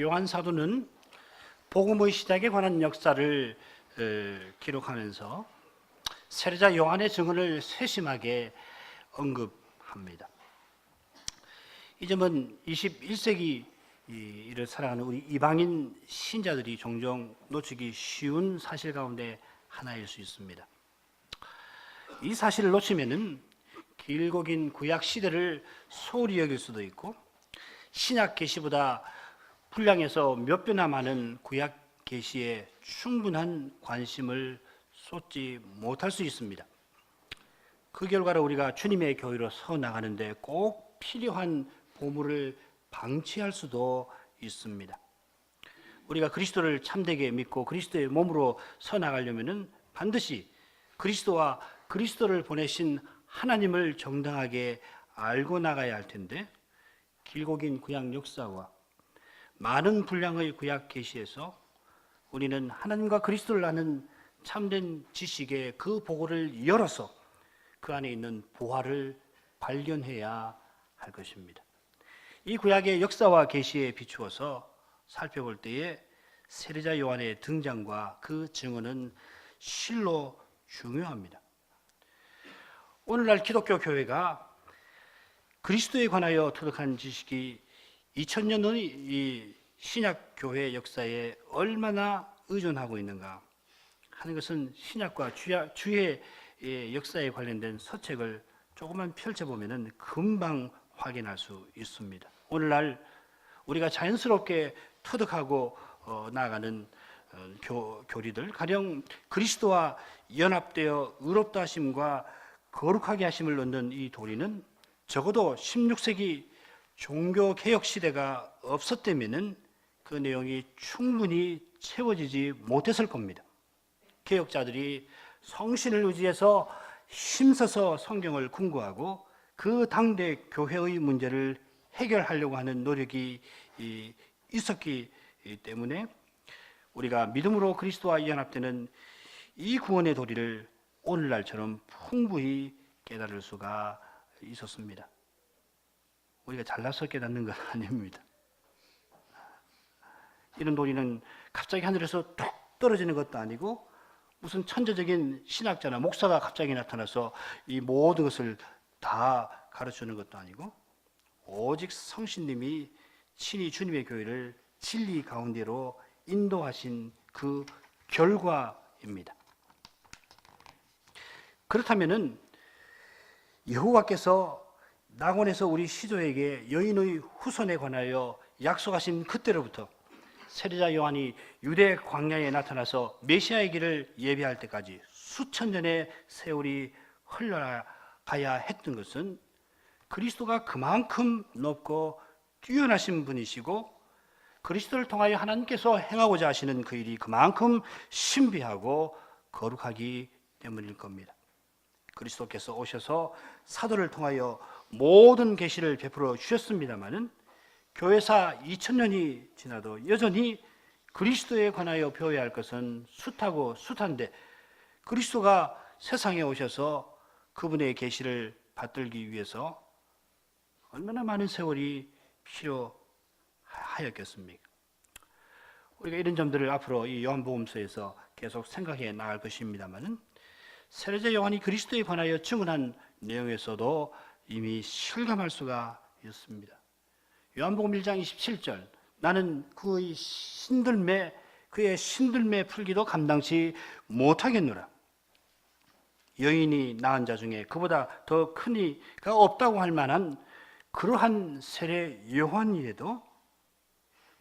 요한 사도는 복음의 시작에 관한 역사를 기록하면서 세례자 요한의 증언을 세심하게 언급합니다. 이 점은 21세기를 살아가는 우리 이방인 신자들이 종종 놓치기 쉬운 사실 가운데 하나일 수 있습니다. 이 사실을 놓치면은 길고 긴 구약 시대를 소홀히 여길 수도 있고 신약 계시보다 분량에서 몇 배나 많은 구약 계시에 충분한 관심을 쏟지 못할 수 있습니다. 그 결과로 우리가 주님의 교회로 서 나가는데 꼭 필요한 보물을 방치할 수도 있습니다. 우리가 그리스도를 참되게 믿고 그리스도의 몸으로 서 나가려면은 반드시 그리스도와 그리스도를 보내신 하나님을 정당하게 알고 나가야 할 텐데, 길고 긴 구약 역사와 많은 분량의 구약 계시에서 우리는 하나님과 그리스도를 아는 참된 지식의 그 보고를 열어서 그 안에 있는 보화를 발견해야 할 것입니다. 이 구약의 역사와 계시에 비추어서 살펴볼 때에 세례자 요한의 등장과 그 증언은 실로 중요합니다. 오늘날 기독교 교회가 그리스도에 관하여 터득한 지식이 2000년 전의 이 신약 교회 역사에 얼마나 의존하고 있는가 하는 것은 신약과 주의 역사에 관련된 서책을 조금만 펼쳐보면 금방 확인할 수 있습니다. 오늘날 우리가 자연스럽게 터득하고 나아가는 교리들, 가령 그리스도와 연합되어 의롭다 하심과 거룩하게 하심을 얻는 이 도리는 적어도 16세기 종교개혁 시대가 없었다면 그 내용이 충분히 채워지지 못했을 겁니다. 개혁자들이 성신을 의지해서 힘써서 성경을 궁구하고 그 당대 교회의 문제를 해결하려고 하는 노력이 있었기 때문에 우리가 믿음으로 그리스도와 연합되는 이 구원의 도리를 오늘날처럼 풍부히 깨달을 수가 있었습니다. 우리가 잘나서 깨닫는 건 아닙니다. 이런 도리는 갑자기 하늘에서 뚝 떨어지는 것도 아니고 무슨 천재적인 신학자나 목사가 갑자기 나타나서 이 모든 것을 다 가르치는 것도 아니고 오직 성신님이 친히 주님의 교회를 진리 가운데로 인도하신 그 결과입니다. 그렇다면은 여호와께서 낙원에서 우리 시조에게 여인의 후손에 관하여 약속하신 그때로부터 세례자 요한이 유대 광야에 나타나서 메시아의 길을 예비할 때까지 수천 년의 세월이 흘러가야 했던 것은 그리스도가 그만큼 높고 뛰어나신 분이시고 그리스도를 통하여 하나님께서 행하고자 하시는 그 일이 그만큼 신비하고 거룩하기 때문일 겁니다. 그리스도께서 오셔서 사도를 통하여 모든 계시를 베풀어 주셨습니다마는 교회사 2000년이 지나도 여전히 그리스도에 관하여 배워야 할 것은 숱하고 숱한데 그리스도가 세상에 오셔서 그분의 계시를 받들기 위해서 얼마나 많은 세월이 필요하였겠습니까? 우리가 이런 점들을 앞으로 이 요한복음서에서 계속 생각해 나갈 것입니다마는 세례자 요한이 그리스도에 관하여 증언한 내용에서도 이미 실감할 수가 있습니다. 요한복음 1장 27절, 나는 그의 신들매 풀기도 감당치 못하겠노라. 여인이 낳은 자 중에 그보다 더 큰 이가 없다고 할 만한 그러한 세례 요한이라도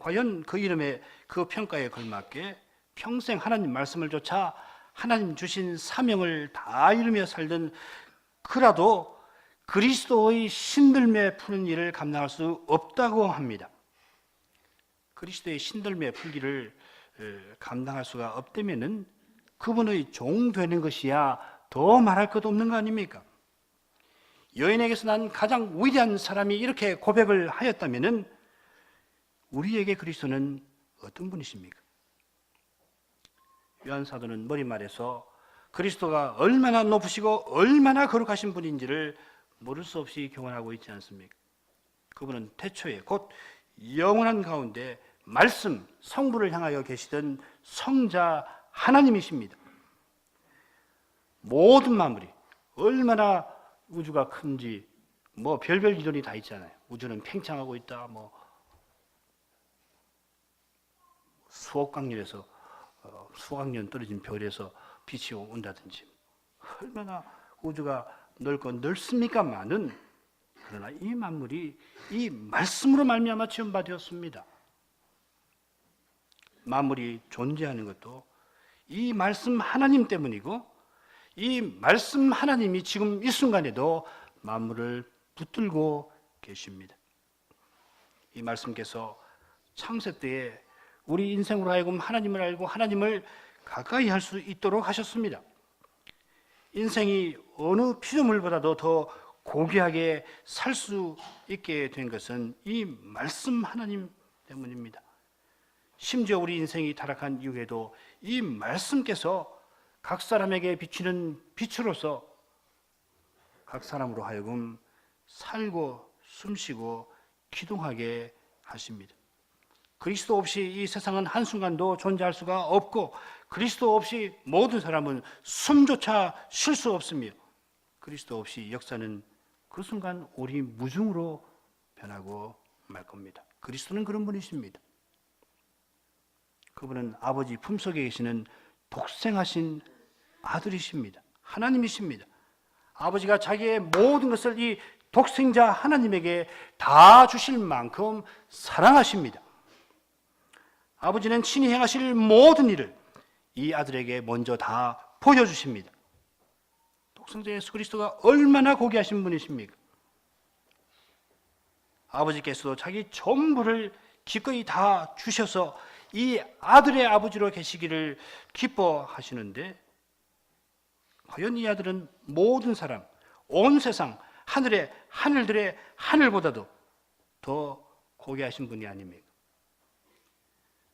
과연 그 이름에 그 평가에 걸맞게 평생 하나님 말씀을 좇아 하나님 주신 사명을 다 이루며 살던 그라도 그리스도의 신들매 푸는 일을 감당할 수 없다고 합니다. 그리스도의 신들매 풀기를 감당할 수가 없다면은 그분의 종 되는 것이야 더 말할 것도 없는 거 아닙니까? 여인에게서 난 가장 위대한 사람이 이렇게 고백을 하였다면은 우리에게 그리스도는 어떤 분이십니까? 요한 사도는 머릿말에서 그리스도가 얼마나 높으시고 얼마나 거룩하신 분인지를 모를 수 없이 경험하고 있지 않습니까? 그분은 태초에 곧 영원한 가운데 말씀, 성부를 향하여 계시던 성자 하나님이십니다. 모든 만물이 얼마나 우주가 큰지 뭐 별별 이론이 다 있잖아요. 우주는 팽창하고 있다. 뭐 수억 광년에서 수억 년 떨어진 별에서 빛이 온다든지 얼마나 우주가 넓고 넓습니까마는 그러나 이 만물이 이 말씀으로 말미암아 지음받았습니다. 만물이 존재하는 것도 이 말씀 하나님 때문이고 이 말씀 하나님이 지금 이 순간에도 만물을 붙들고 계십니다. 이 말씀께서 창세 때에 우리 인생으로 하여금 하나님을 알고 하나님을 가까이 할 수 있도록 하셨습니다. 인생이 어느 피조물보다도 더 고귀하게 살 수 있게 된 것은 이 말씀 하나님 때문입니다. 심지어 우리 인생이 타락한 이후에도 이 말씀께서 각 사람에게 비치는 빛으로서 각 사람으로 하여금 살고 숨쉬고 기동하게 하십니다. 그리스도 없이 이 세상은 한순간도 존재할 수가 없고 그리스도 없이 모든 사람은 숨조차 쉴 수 없으며 그리스도 없이 역사는 그 순간 오리무중으로 변하고 말 겁니다. 그리스도는 그런 분이십니다. 그분은 아버지 품속에 계시는 독생하신 아들이십니다. 하나님이십니다. 아버지가 자기의 모든 것을 이 독생자 하나님에게 다 주실 만큼 사랑하십니다. 아버지는 친히 행하실 모든 일을 이 아들에게 먼저 다 보여주십니다. 독생자 예수 그리스도가 얼마나 고귀하신 분이십니까? 아버지께서도 자기 전부를 기꺼이 다 주셔서 이 아들의 아버지로 계시기를 기뻐하시는데 과연 이 아들은 모든 사람, 온 세상, 하늘의 하늘들의 하늘보다도 더 고귀하신 분이 아닙니까?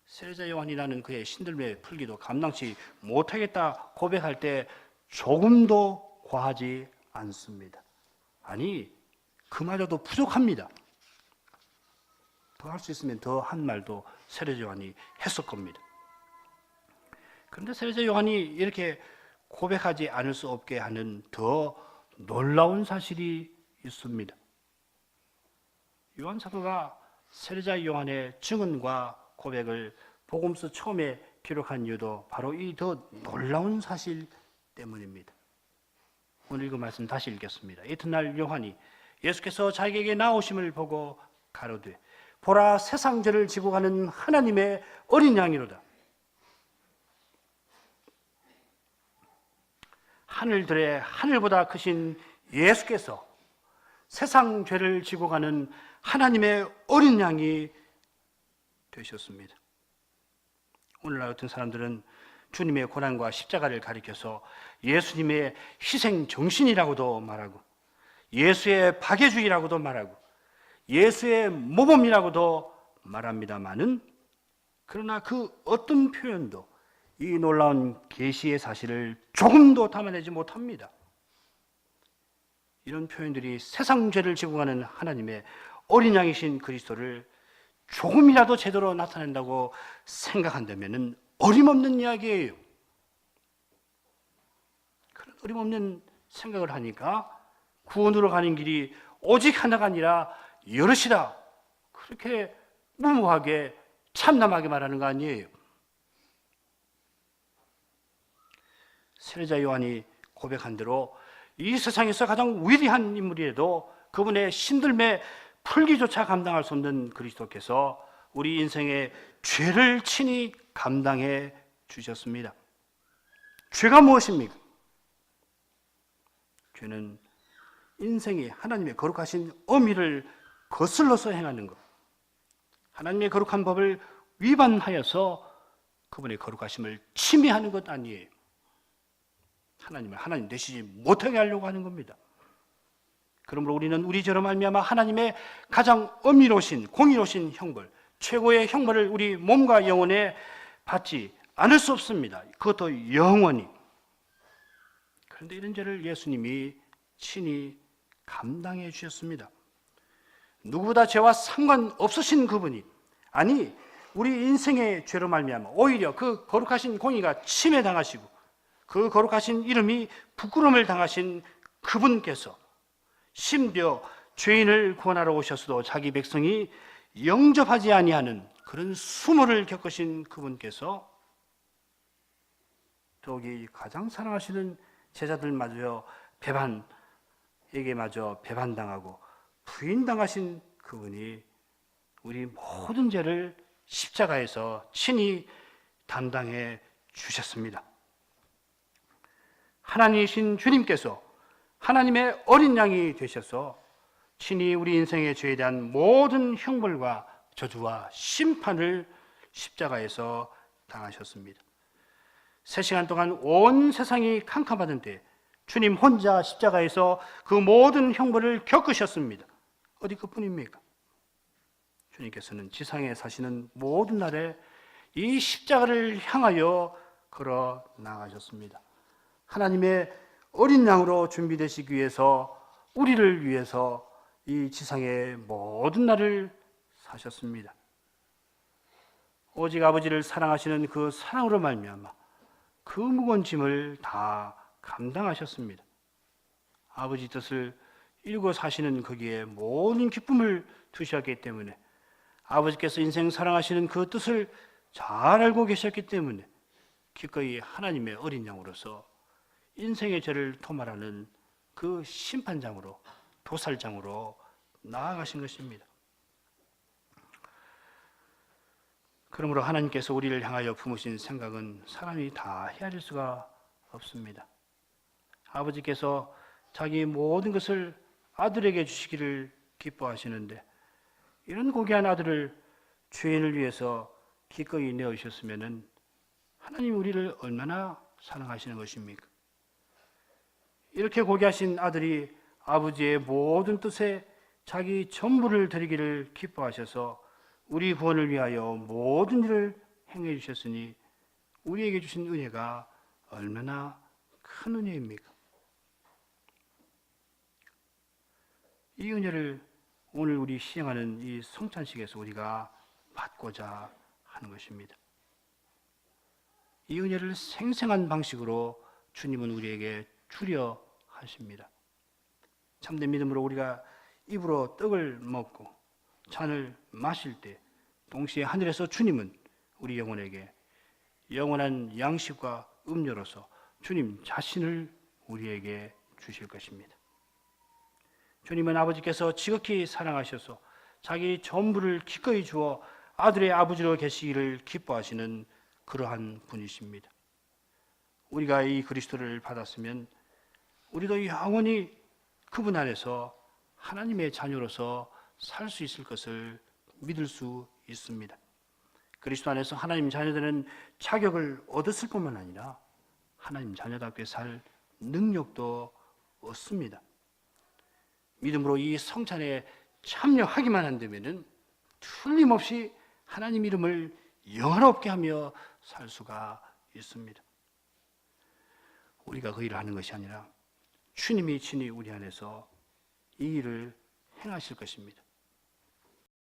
세례자 요한이라는 그의 신들매 풀기도 감당치 못하겠다 고백할 때 조금도 과하지 않습니다. 아니, 그마저도 부족합니다. 더 할 수 있으면 더 한 말도 세례자 요한이 했을 겁니다. 그런데 세례자 요한이 이렇게 고백하지 않을 수 없게 하는 더 놀라운 사실이 있습니다. 요한 사도가 세례자 요한의 증언과 고백을 복음서 처음에 기록한 이유도 바로 이 더 놀라운 사실 때문입니다. 오늘 그 말씀 다시 읽겠습니다. 이튿날 요한이 예수께서 자기에게 나오심을 보고 가로되 보라 세상 죄를 지고 가는 하나님의 어린 양이로다. 하늘들의 하늘보다 크신 예수께서 세상 죄를 지고 가는 하나님의 어린 양이 되셨습니다. 오늘날 어떤 사람들은 주님의 고난과 십자가를 가리켜서 예수님의 희생 정신이라고도 말하고 예수의 박해주의라고도 말하고 예수의 모범이라고도 말합니다마는 그러나 그 어떤 표현도 이 놀라운 계시의 사실을 조금도 담아내지 못합니다. 이런 표현들이 세상 죄를 지고 가는 하나님의 어린 양이신 그리스도를 조금이라도 제대로 나타낸다고 생각한다면 어림없는 이야기예요. 그런 어림없는 생각을 하니까 구원으로 가는 길이 오직 하나가 아니라 여럿이다. 그렇게 무모하게 참남하게 말하는 거 아니에요. 세례자 요한이 고백한 대로 이 세상에서 가장 위대한 인물이라도 그분의 신들매 풀기조차 감당할 수 없는 그리스도께서 우리 인생의 죄를 친히 감당해 주셨습니다. 죄가 무엇입니까? 죄는 인생이 하나님의 거룩하신 어미를 거슬러서 행하는 것, 하나님의 거룩한 법을 위반하여서 그분의 거룩하심을 침해하는 것 아니에요. 하나님을 하나님 되시지 못하게 하려고 하는 겁니다. 그러므로 우리는 우리 죄로 말미암아 하나님의 가장 엄밀하신 공의로우신 형벌, 최고의 형벌을 우리 몸과 영혼에 받지 않을 수 없습니다. 그것도 영원히. 그런데 이런 죄를 예수님이 친히 감당해 주셨습니다. 누구보다 죄와 상관없으신 그분이, 아니 우리 인생의 죄로 말미암아 오히려 그 거룩하신 공의가 침해당하시고 그 거룩하신 이름이 부끄러움을 당하신 그분께서 심지어 죄인을 구원하러 오셨어도 자기 백성이 영접하지 아니하는 그런 수모를 겪으신 그분께서 더욱이 가장 사랑하시는 제자들마저 에게마저 배반당하고 부인당하신 그분이 우리 모든 죄를 십자가에서 친히 담당해 주셨습니다. 하나님이신 주님께서 하나님의 어린 양이 되셔서 친히 우리 인생의 죄에 대한 모든 형벌과 저주와 심판을 십자가에서 당하셨습니다. 3시간 동안 온 세상이 캄캄하던 때 주님 혼자 십자가에서 그 모든 형벌을 겪으셨습니다. 어디 그뿐입니까? 주님께서는 지상에 사시는 모든 날에 이 십자가를 향하여 걸어 나가셨습니다. 하나님의 어린 양으로 준비되시기 위해서 우리를 위해서 이 지상의 모든 날을 사셨습니다. 오직 아버지를 사랑하시는 그 사랑으로 말미암아 그 무거운 짐을 다 감당하셨습니다. 아버지 뜻을 이루고 사시는 거기에 모든 기쁨을 두셨기 때문에 아버지께서 인생 사랑하시는 그 뜻을 잘 알고 계셨기 때문에 기꺼이 하나님의 어린 양으로서 인생의 죄를 토말하는 그 심판장으로 도살장으로 나아가신 것입니다. 그러므로 하나님께서 우리를 향하여 품으신 생각은 사람이 다 헤아릴 수가 없습니다. 아버지께서 자기 모든 것을 아들에게 주시기를 기뻐하시는데 이런 고귀한 아들을 죄인을 위해서 기꺼이 내어주셨으면 하나님 우리를 얼마나 사랑하시는 것입니까? 이렇게 고귀하신 아들이 아버지의 모든 뜻에 자기 전부를 드리기를 기뻐하셔서 우리 구원을 위하여 모든 일을 행해 주셨으니 우리에게 주신 은혜가 얼마나 큰 은혜입니까? 이 은혜를 오늘 우리 시행하는 이 성찬식에서 우리가 받고자 하는 것입니다. 이 은혜를 생생한 방식으로 주님은 우리에게 주려 하십니다. 참된 믿음으로 우리가 입으로 떡을 먹고 잔을 마실 때 동시에 하늘에서 주님은 우리 영혼에게 영원한 양식과 음료로서 주님 자신을 우리에게 주실 것입니다. 주님은 아버지께서 지극히 사랑하셔서 자기 전부를 기꺼이 주어 아들의 아버지로 계시기를 기뻐하시는 그러한 분이십니다. 우리가 이 그리스도를 받았으면 우리도 영원히 그분 안에서 하나님의 자녀로서 살 수 있을 것을 믿을 수 있습니다. 그리스도 안에서 하나님 자녀되는 자격을 얻었을 뿐만 아니라 하나님 자녀답게 살 능력도 얻습니다. 믿음으로 이 성찬에 참여하기만 한다면 틀림없이 하나님 이름을 영화롭게 하며 살 수가 있습니다. 우리가 그 일을 하는 것이 아니라 주님이 친히 우리 안에서 이 일을 행하실 것입니다.